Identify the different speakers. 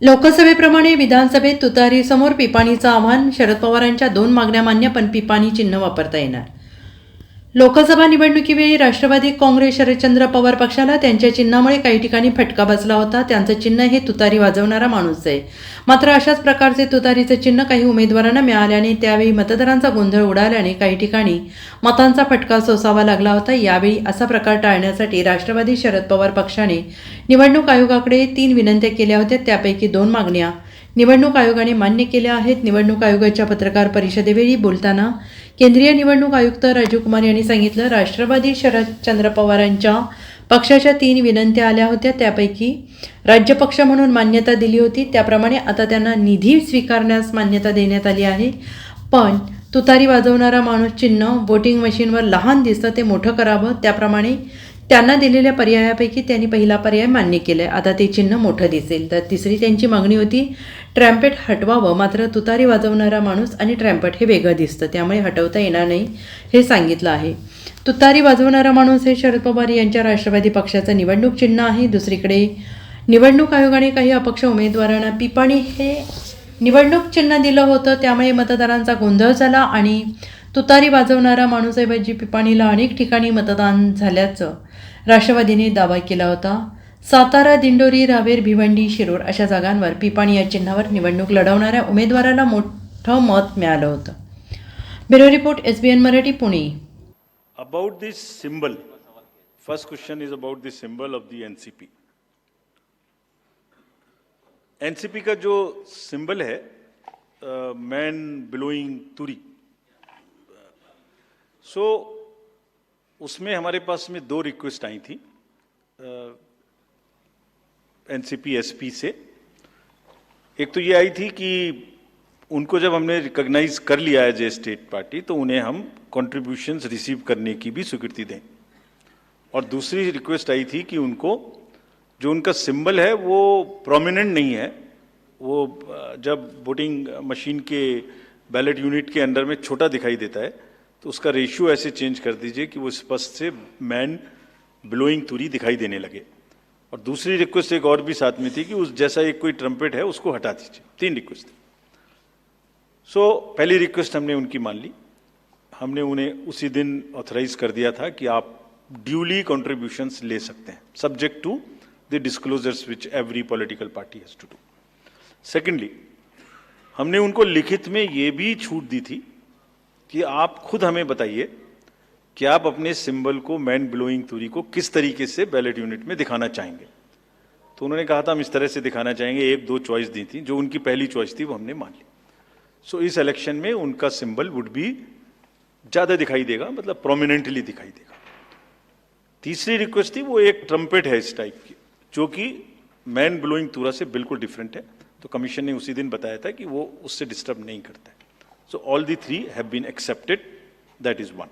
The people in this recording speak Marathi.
Speaker 1: लोकसभेप्रमाणे विधानसभेत तुतारीसमोर पिपाणीचं आव्हान. शरद पवारांच्या 2 मागण्या मान्य, पण पिपाणी चिन्ह वापरता येणार. लोकसभा निवडणुकीवेळी राष्ट्रवादी काँग्रेस शरदचंद्र पवार पक्षाला त्यांच्या चिन्हामुळे काही ठिकाणी फटका बसला होता. त्यांचं चिन्ह हे तुतारी वाजवणारा माणूस आहे. मात्र अशाच प्रकारचे तुतारीचं चिन्ह काही उमेदवारांना मिळाल्याने त्यावेळी मतदारांचा गोंधळ उडाल्याने काही ठिकाणी मतांचा फटका सोसावा लागला होता. यावेळी असा प्रकार टाळण्यासाठी राष्ट्रवादी शरद पवार पक्षाने निवडणूक आयोगाकडे 3 विनंत्या केल्या होत्या. त्यापैकी 2 मागण्या निवडणूक आयोगाने मान्य केल्या आहेत. निवडणूक आयोगाच्या पत्रकार परिषदेवेळी बोलताना केंद्रीय निवडणूक आयुक्त राजीव कुमार यांनी सांगितलं, राष्ट्रवादी शरदचंद्र पवारांच्या पक्षाच्या 3 विनंत्या आल्या होत्या. त्यापैकी राज्य पक्ष म्हणून मान्यता दिली होती. त्याप्रमाणे आता त्यांना निधी स्वीकारण्यास मान्यता देण्यात आली आहे. पण तुतारी वाजवणारा माणूस चिन्ह वोटिंग मशीनवर लहान दिसतं, ते मोठं करावं. त्याप्रमाणे त्यांना दिलेल्या पर्यायापैकी त्यांनी पहिला पर्याय मान्य केला आहे. आता ते चिन्ह मोठं दिसेल. तर तिसरी त्यांची मागणी होती ट्रॅम्पेट हटवावं. मात्र तुतारी वाजवणारा माणूस आणि ट्रॅम्पेट हे वेगळं दिसतं, त्यामुळे हटवता येणार नाही हे सांगितलं आहे. तुतारी वाजवणारा माणूस हे शरद पवार यांच्या राष्ट्रवादी पक्षाचं निवडणूक चिन्ह आहे. दुसरीकडे निवडणूक आयोगाने काही अपक्ष उमेदवारांना पिपाणी हे निवडणूक चिन्ह दिलं होतं. त्यामुळे मतदारांचा गोंधळ झाला आणि तुतारी वाजवणारा माणूसऐवजी पिपाणीला अनेक ठिकाणी मतदान झाल्याचं राष्ट्रवादीने दावा केला होता. सातारा, दिंडोरी, रावेर, भिवंडी, शिरूर अशा जागांवर पिपाणी या चिन्हावर निवडणूक लढवणाऱ्या उमेदवाराला मोठं मत मिळालं होतं. Bureau report, SBN Marathi, Pune.
Speaker 2: About this symbol, first question is about the symbol of the NCP. NCP का जो सिंबल है मैन ब्लोइंग तुरी, सो उसमें हमारे पास में 2 रिक्वेस्ट आई थी एनसीपी एसपी से. एक तो ये आई थी कि उनको जब हमने रिकॉग्नाइज कर लिया है जे स्टेट पार्टी, तो उन्हें हम कंट्रीब्यूशंस रिसीव करने की भी स्वीकृति दें. और दूसरी रिक्वेस्ट आई थी कि उनको जो उनका सिंबल है वो प्रोमिनेंट नहीं है, वो जब वोटिंग मशीन के बैलेट यूनिट के अंदर में छोटा दिखाई देता है, तो उसका रेशियो ऐसे चेंज कर दीजिए कि वो स्पष्ट से मैन ब्लोइंग तुरी दिखाई देने लगे. और दूसरी रिक्वेस्ट एक और भी साथ में थी कि उस जैसा एक कोई ट्रम्पेट है उसको हटा दीजिए. 3 रिक्वेस्ट थी. सो पहली रिक्वेस्ट हमने उनकी मान ली. हमने उन्हें उसी दिन ऑथराइज कर दिया था कि आप ड्यूली कॉन्ट्रीब्यूशंस ले सकते हैं, subject to the disclosures which every political party has to do. Secondly, हमने उनको लिखित में ये भी छूट दी थी कि आप खुद हमें बताइए कि आप अपने सिंबल को मैन ब्लोइंग तुरी को किस तरीके से बैलेट यूनिट में दिखाना चाहेंगे. तो उन्होंने कहा था हम इस तरह से दिखाना चाहेंगे. 1-2 चॉइस दी थी. जो उनकी पहली चॉइस थी वो हमने मान ली. सो इस इलेक्शन में उनका सिंबल वुड बी ज़्यादा दिखाई देगा, मतलब प्रोमिनेंटली दिखाई देगा. तीसरी रिक्वेस्ट थी वो एक ट्रम्पेट है इस टाइप की, जो कि मैन ब्लोइंग तुरा से बिल्कुल डिफरेंट है. तो कमीशन ने उसी दिन बताया था कि वो उससे डिस्टर्ब नहीं करता है. So all the 3 have been accepted. That is 1.